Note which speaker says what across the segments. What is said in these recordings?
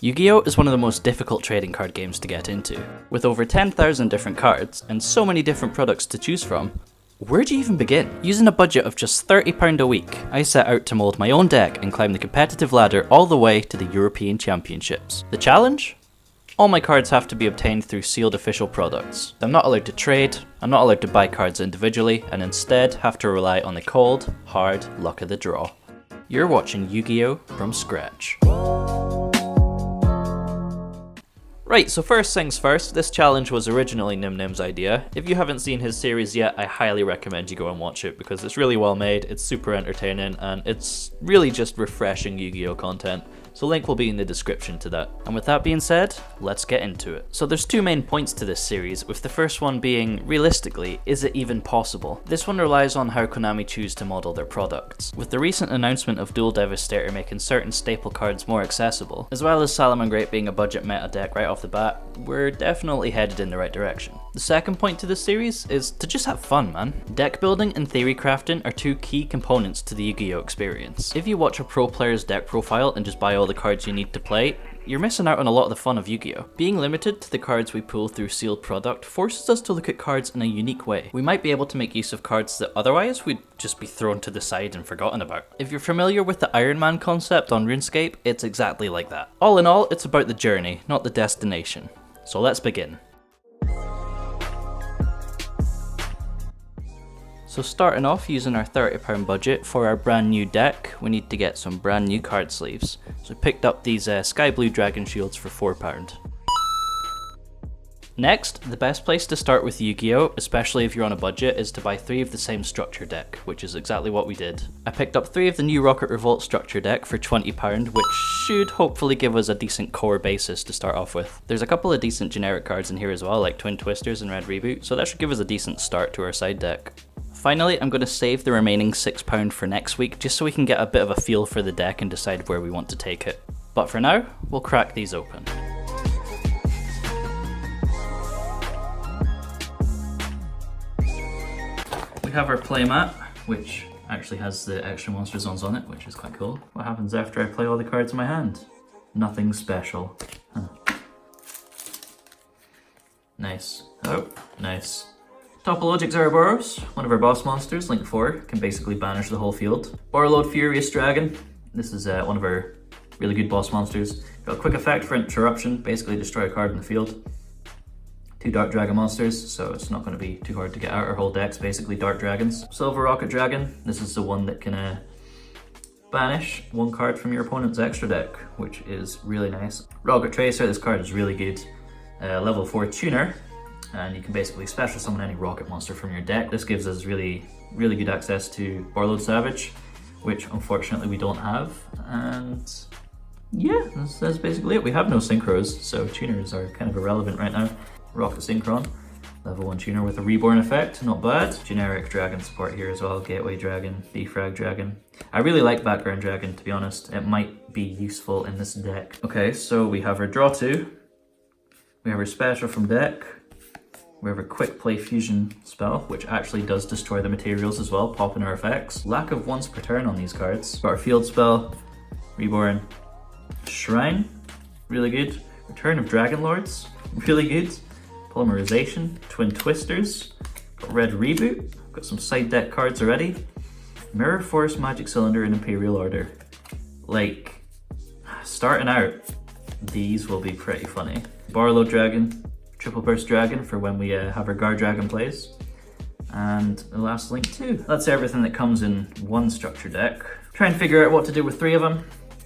Speaker 1: Yu-Gi-Oh! Is one of the most difficult trading card games to get into. With over 10,000 different cards and so many different products to choose from, where do you even begin? Using a budget of just £30 a week, I set out to mould my own deck and climb the competitive ladder all the way to the European Championships. The challenge? All my cards have to be obtained through sealed official products. I'm not allowed to trade, I'm not allowed to buy cards individually, and instead have to rely on the cold, hard luck of the draw. You're watching Yu-Gi-Oh! From scratch. Right, so first things first, this challenge was originally Nhymnim's idea. If you haven't seen his series yet, I highly recommend you go and watch it because it's really well made, it's super entertaining, and it's really just refreshing Yu-Gi-Oh! Content. So link will be in the description to that. And with that being said, let's get into it. So there's two main points to this series, with the first one being, realistically, is it even possible? This one relies on how Konami choose to model their products. With the recent announcement of Duel Devastator making certain staple cards more accessible, as well as Salamangreat being a budget meta deck right off the bat, we're definitely headed in the right direction. The second point to this series is to just have fun, man. Deck building and theory crafting are two key components to the Yu-Gi-Oh! Experience. If you watch a pro player's deck profile and just buy all the cards you need to play, you're missing out on a lot of the fun of Yu-Gi-Oh! Being limited to the cards we pull through sealed product forces us to look at cards in a unique way. We might be able to make use of cards that otherwise we'd just be thrown to the side and forgotten about. If you're familiar with the Iron Man concept on RuneScape, it's exactly like that. All in all, it's about the journey, not the destination. So let's begin. So starting off using our £30 budget for our brand new deck, we need to get some brand new card sleeves. So I picked up these sky blue dragon shields for £4. Next, the best place to start with Yu-Gi-Oh!, especially if you're on a budget, is to buy 3 of the same structure deck, which is exactly what we did. I picked up 3 of the new Rocket Revolt structure deck for £20, which should hopefully give us a decent core basis to start off with. There's a couple of decent generic cards in here as well, like Twin Twisters and Red Reboot, so that should give us a decent start to our side deck. Finally, I'm going to save the remaining £6 for next week, just so we can get a bit of a feel for the deck and decide where we want to take it. But for now, we'll crack these open. We have our playmat, which actually has the extra monster zones on it, which is quite cool. What happens after I play all the cards in my hand? Nothing special. Huh. Nice. Oh, nice. Topologic Zeraboros, one of our boss monsters, Link 4, can basically banish the whole field. Borreload Furious Dragon, this is one of our really good boss monsters. Got a quick effect for interruption, basically destroy a card in the field. 2 Dark Dragon monsters, so it's not going to be too hard to get out. Our whole deck's basically Dark Dragons. Silver Rocket Dragon, this is the one that can banish 1 card from your opponent's extra deck, which is really nice. Rocket Tracer, this card is really good. Level 4 Tuner, and you can basically special summon any rocket monster from your deck. This gives us really good access to Borreload Savage, which unfortunately we don't have. And yeah, that's basically it. We have no synchros, so tuners are kind of irrelevant right now. Rocket Synchron, level 1 tuner with a reborn effect, not bad. Generic dragon support here as well, Gateway Dragon, Defrag Dragon. I really like Background Dragon, to be honest. It might be useful in this deck. Okay, so we have our draw 2, we have our special from deck, we have a quick play fusion spell, which actually does destroy the materials as well, popping our effects. Lack of once per turn on these cards. Got our field spell, Reborn Shrine, really good. Return of Dragon Lords, really good. Polymerization, Twin Twisters, got Red Reboot, got some side deck cards already. Mirror Force, Magic Cylinder, and Imperial Order. Like, starting out, these will be pretty funny. Borreload Dragon, Triple Burst Dragon for when we have our Guard Dragon plays. And the last Link 2. That's everything that comes in one structure deck. Try and figure out what to do with 3 of them,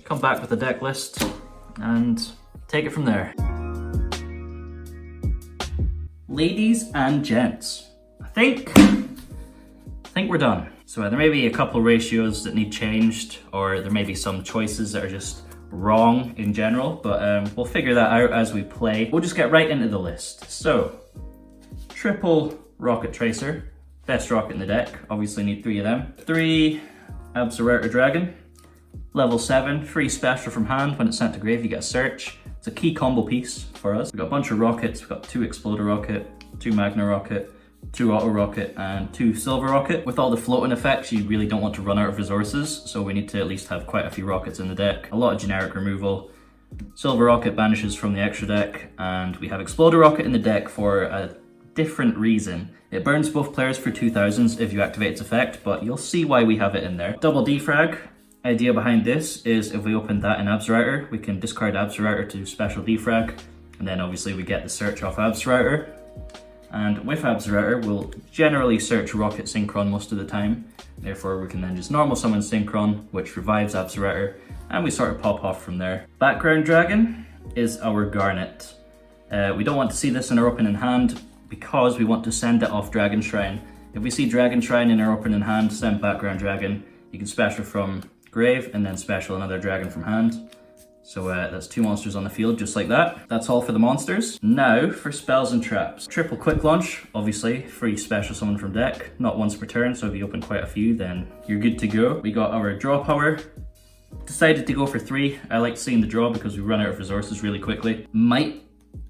Speaker 1: come back with a deck list, and take it from there. Ladies and gents, I think we're done. So there may be a couple ratios that need changed, or there may be some choices that are just wrong in general, but we'll figure that out as we play. We'll just get right into the list. So, triple Rocket Tracer, best rocket in the deck, obviously need 3 of them. 3 Absoluta Dragon, level 7, free special from hand. When it's sent to grave, you get a search. It's a key combo piece for us. We've got a bunch of rockets. We've got 2 Exploder Rocket, 2 Magna Rocket, 2 Auto Rocket, and 2 Silver Rocket. With all the floating effects, you really don't want to run out of resources, so we need to at least have quite a few rockets in the deck. A lot of generic removal, Silver Rocket banishes from the extra deck, and we have Exploder Rocket in the deck for a different reason. It burns both players for 2000s if you activate its effect, but you'll see why we have it in there. Double defrag. Idea behind this is if we open that in Absrouter, we can discard Absrouter to special defrag, and then obviously we get the search off Absrouter. And with Absrouter, we'll generally search Rocket Synchron most of the time. Therefore, we can then just normal summon Synchron, which revives Absrouter, and we sort of pop off from there. Background Dragon is our Garnet. We don't want to see this in our opening hand because we want to send it off Dragon Shrine. If we see Dragon Shrine in our opening hand, send Background Dragon. You can special from grave and then special another dragon from hand. So that's 2 monsters on the field just like that. That's all for the monsters. Now for spells and traps. Triple quick launch, obviously free special summon from deck, not once per turn, so if you open quite a few then you're good to go. We got our draw power. Decided to go for 3. I like seeing the draw because we run out of resources really quickly. Might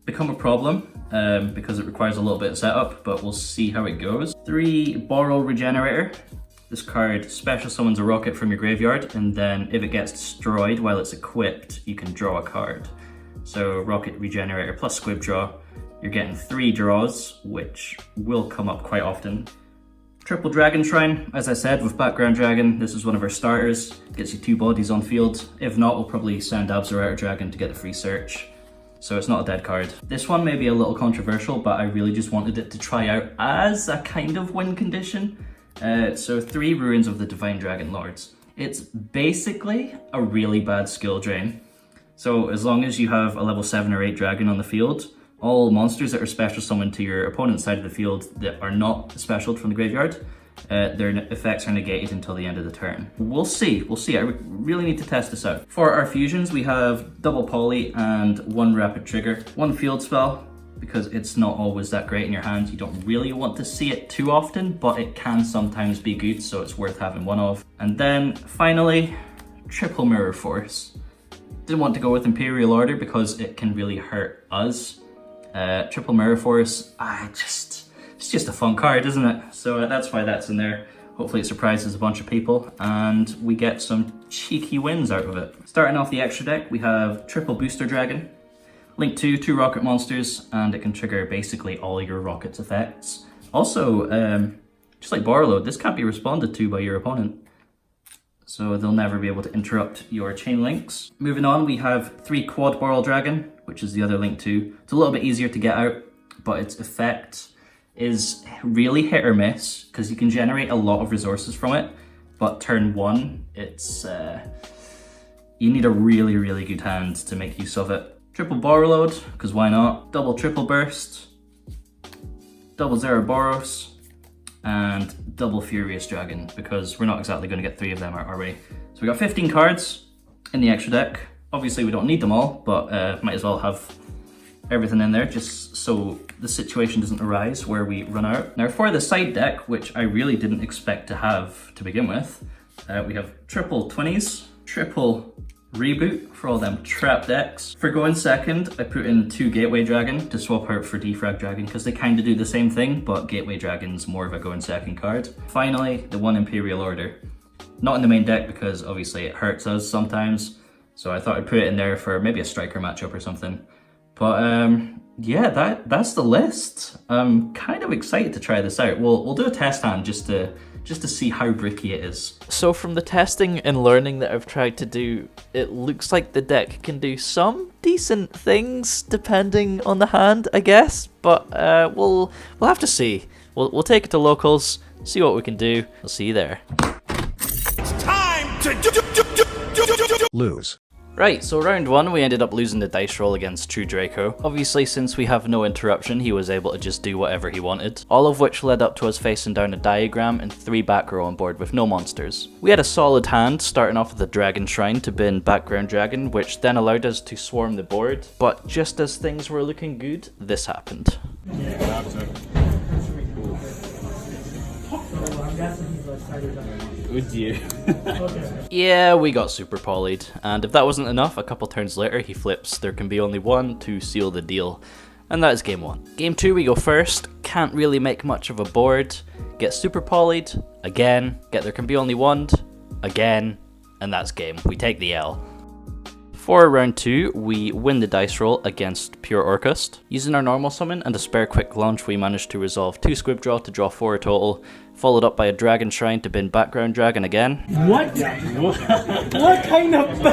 Speaker 1: become a problem because it requires a little bit of setup, but we'll see how it goes. 3 Borrow Regenerator. This card special summons a rocket from your graveyard, and then if it gets destroyed while it's equipped, you can draw a card. So Rocket Regenerator plus Squib Draw, you're getting 3 draws, which will come up quite often. Triple Dragon Shrine, as I said, with Background Dragon, this is one of our starters. Gets you 2 bodies on field. If not, we'll probably send Absrouter Dragon to get the free search. So it's not a dead card. This one may be a little controversial, but I really just wanted it to try out as a kind of win condition. So 3 Ruins of the Divine Dragon Lords. It's basically a really bad skill drain. So as long as you have a level 7 or 8 dragon on the field, all monsters that are special summoned to your opponent's side of the field that are not specialed from the graveyard, their effects are negated until the end of the turn. We'll see. I really need to test this out. For our fusions, we have double poly and 1 rapid trigger, 1 field spell, because it's not always that great in your hand. You don't really want to see it too often, but it can sometimes be good, so it's worth having 1 of. And then finally, triple Mirror Force. Didn't want to go with Imperial Order because it can really hurt us. Triple Mirror Force, it's just a fun card, isn't it? So that's why that's in there. Hopefully it surprises a bunch of people and we get some cheeky wins out of it. Starting off the extra deck, we have Triple Booster Dragon. Link to 2 rocket monsters, and it can trigger basically all your rocket's effects. Also, just like Borload, this can't be responded to by your opponent, so they'll never be able to interrupt your chain links. Moving on, we have 3 Quad Boral Dragon, which is the other Link 2. It's a little bit easier to get out, but its effect is really hit or miss, because you can generate a lot of resources from it, but turn 1, it's you need a really, really good hand to make use of it. Triple Borload, because why not? Double Triple Burst, double Zeraboros, and double Furious Dragon, because we're not exactly going to get 3 of them, are we? So we got 15 cards in the extra deck. Obviously we don't need them all, but might as well have everything in there just so the situation doesn't arise where we run out. Now for the side deck, which I really didn't expect to have to begin with, we have triple 20s, triple Reboot for all them trap decks. For going second, I put in 2 Gateway Dragon to swap out for Defrag Dragon because they kind of do the same thing, but Gateway Dragon's more of a going second card. Finally, the 1 Imperial Order. Not in the main deck because obviously it hurts us sometimes, so I thought I'd put it in there for maybe a striker matchup or something. But yeah, that's the list. I'm kind of excited to try this out. We'll do a test hand just to see how bricky it is. So from the testing and learning that I've tried to do, it looks like the deck can do some decent things depending on the hand, I guess. But we'll have to see. We'll take it to locals, see what we can do. I'll see you there.
Speaker 2: It's time to lose.
Speaker 1: Right, so round 1 we ended up losing the dice roll against True Draco. Obviously since we have no interruption he was able to just do whatever he wanted. All of which led up to us facing down a diagram and 3 back row on board with no monsters. We had a solid hand starting off with the Dragon Shrine to bin Background Dragon, which then allowed us to swarm the board. But just as things were looking good, this happened. Would you? Yeah, we got super polyed, and if that wasn't enough, a couple turns later he flips There Can Be Only One to seal the deal. And that is game 1. Game 2 we go first, can't really make much of a board, get super polyed, again, get There Can Be Only One, again, and that's game. We take the L. For round 2, we win the dice roll against Pure Orcust. Using our normal summon and a spare quick launch, we managed to resolve 2 Squib Draw to draw 4 total, followed up by a Dragon Shrine to bin Background Dragon again.
Speaker 3: What? What kind of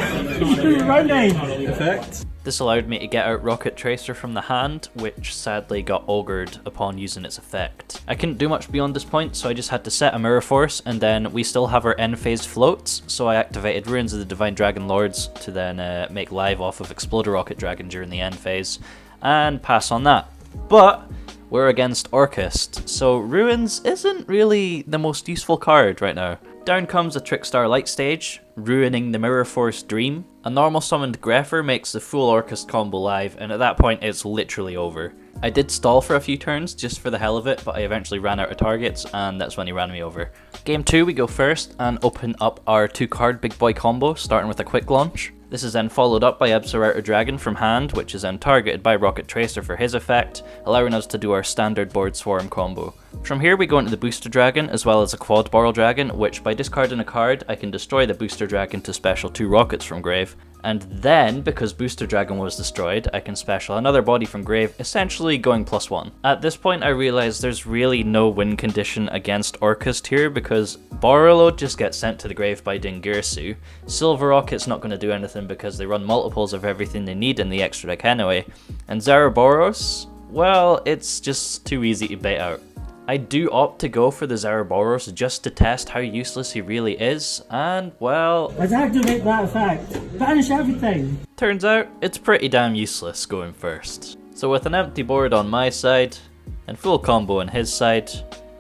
Speaker 3: running effect?
Speaker 1: This allowed me to get out Rocket Tracer from the hand, which sadly got ogred upon using its effect. I couldn't do much beyond this point, so I just had to set a Mirror Force, and then we still have our end phase floats, so I activated Ruins of the Divine Dragon Lords to then make live off of Explode a Rocket Dragon during the end phase, and pass on that. But we're against Orcust, so Ruins isn't really the most useful card right now. Down comes a Trickstar Light Stage, ruining the Mirror Force Dream. A normal summoned Grepher makes the full Orcust combo live, and at that point it's literally over. I did stall for a few turns just for the hell of it, but I eventually ran out of targets, and that's when he ran me over. Game 2 we go first and open up our 2-card Big Boy combo, starting with a quick launch. This is then followed up by Absolute Dragon from hand, which is then targeted by Rocket Tracer for his effect, allowing us to do our standard board swarm combo. From here we go into the Booster Dragon, as well as a Quad Barrel Dragon, which by discarding a card, I can destroy the Booster Dragon to special 2 rockets from grave. And then, because Booster Dragon was destroyed, I can special another body from grave, essentially going +1. At this point I realize there's really no win condition against Orcust here, because Borreload just gets sent to the grave by Dingirsu. Silver Rocket's not going to do anything because they run multiples of everything they need in the extra deck anyway. And Zaraboros, well, it's just too easy to bait out. I do opt to go for the Zaraboros just to test how useless he really is, and well...
Speaker 3: Let's activate that effect. Banish everything.
Speaker 1: Turns out, it's pretty damn useless going first. So with an empty board on my side, and full combo on his side,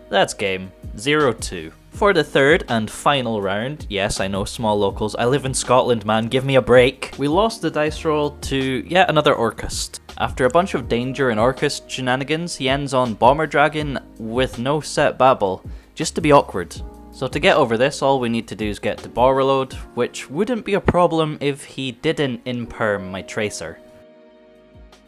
Speaker 1: that's game 0-2. For the third and final round, yes I know small locals, I live in Scotland man, give me a break. We lost the dice roll to yet another Orcust. After a bunch of Danger and Orcust shenanigans, he ends on Bomber Dragon with no set Babble, just to be awkward. So to get over this, all we need to do is get to Borreload, which wouldn't be a problem if he didn't imperm my Tracer.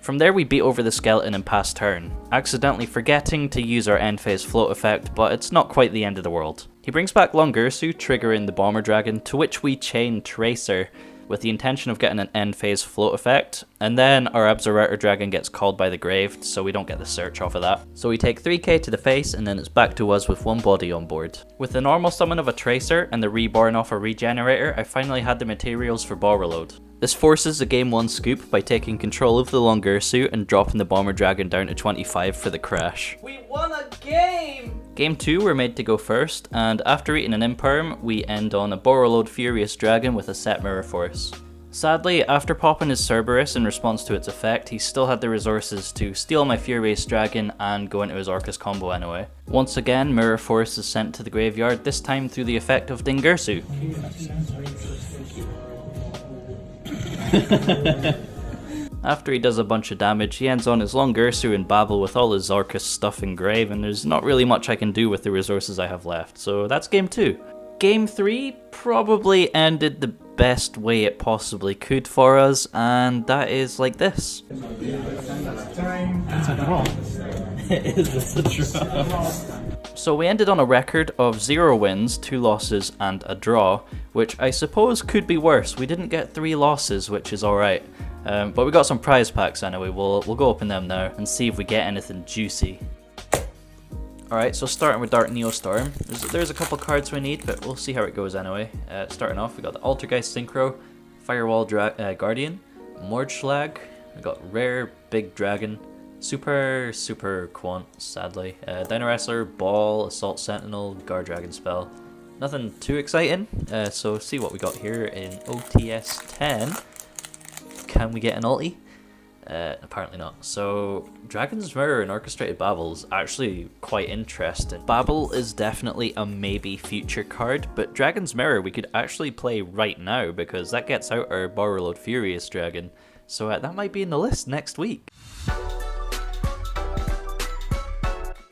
Speaker 1: From there we beat over the skeleton and pass turn, accidentally forgetting to use our end phase float effect, but it's not quite the end of the world. He brings back Longursu, triggering the Bomber Dragon, to which we chain Tracer, with the intention of getting an end phase float effect, and then our Absolute Dragon gets called by the grave, so we don't get the search off of that. So we take 3k to the face, and then it's back to us with 1 body on board. With the normal summon of a Tracer and the reborn off a Regenerator, I finally had the materials for Borreload. This forces a game 1 scoop by taking control of the Longursu and dropping the Bomber Dragon down to 25 for the crash.
Speaker 3: We won a game!
Speaker 1: Game 2 we're made to go first, and after eating an Imperm, we end on a Borreload Furious Dragon with a set Mirror Force. Sadly, after popping his Cerberus in response to its effect, he still had the resources to steal my Furious Dragon and go into his Orcust combo anyway. Once again, Mirror Force is sent to the graveyard, this time through the effect of Dingirsu. After he does a bunch of damage, he ends on his Longursu and Babble with all his Orcust stuff in grave, and there's not really much I can do with the resources I have left, so that's game 2. Game 3 probably ended the best way it possibly could for us, and that is like this.
Speaker 3: It's a draw. It is a draw.
Speaker 1: So we ended on a record of 0 wins, 2 losses and a draw, which I suppose could be worse. We didn't get 3 losses, which is alright. But we got some prize packs anyway, we'll go open them now and see if we get anything juicy. Alright, so starting with Dark Neostorm, there's a couple cards we need, but we'll see how it goes anyway. Starting off, we got the Altergeist Synchro, Firewall Guardian, Mordschlag, we got Rare Big Dragon, Super Quant, sadly, Dino Wrestler, Ball, Assault Sentinel, Guard Dragon Spell. Nothing too exciting, so see what we got here in OTS 10. Can we get an ulti? Apparently not. So, Dragon's Mirror and Orchestrated Babble is actually quite interesting. Babble is definitely a maybe future card, but Dragon's Mirror we could actually play right now because that gets out our Borreload Furious Dragon. So that might be in the list next week.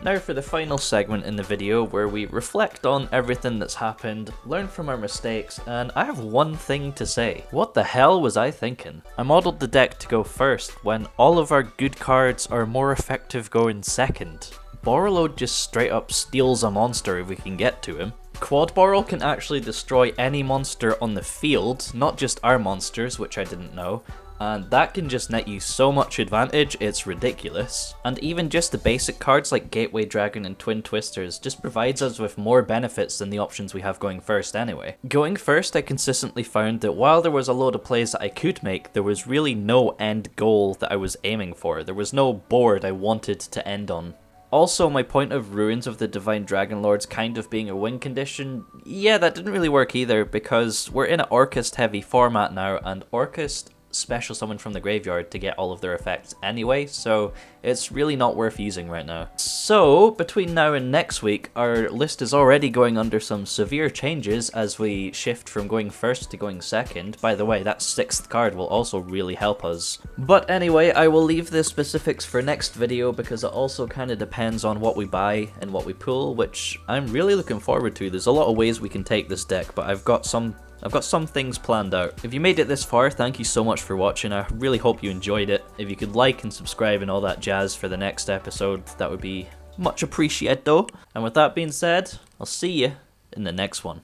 Speaker 1: Now for the final segment in the video where we reflect on everything that's happened, learn from our mistakes, and I have one thing to say. What the hell was I thinking? I modelled the deck to go first when all of our good cards are more effective going second. Borreload just straight up steals a monster if we can get to him. Quad Barrel can actually destroy any monster on the field, not just our monsters, which I didn't know. And that can just net you so much advantage, it's ridiculous. And even just the basic cards like Gateway Dragon and Twin Twisters just provides us with more benefits than the options we have going first anyway. Going first, I consistently found that while there was a load of plays that I could make, there was really no end goal that I was aiming for. There was no board I wanted to end on. Also, my point of Ruins of the Divine Dragon Lords kind of being a win condition, yeah, that didn't really work either, because we're in an Orcust heavy format now, and Orcust special summon from the graveyard to get all of their effects anyway, so it's really not worth using right now. So, between now and next week, our list is already going under some severe changes as we shift from going first to going second. By the way, that 6th card will also really help us. But anyway, I will leave the specifics for next video because it also kind of depends on what we buy and what we pull, which I'm really looking forward to. There's a lot of ways we can take this deck, but I've got some things planned out. If you made it this far, thank you so much for watching. I really hope you enjoyed it. If you could like and subscribe and all that jazz for the next episode, that would be much appreciated. And with that being said, I'll see you in the next one.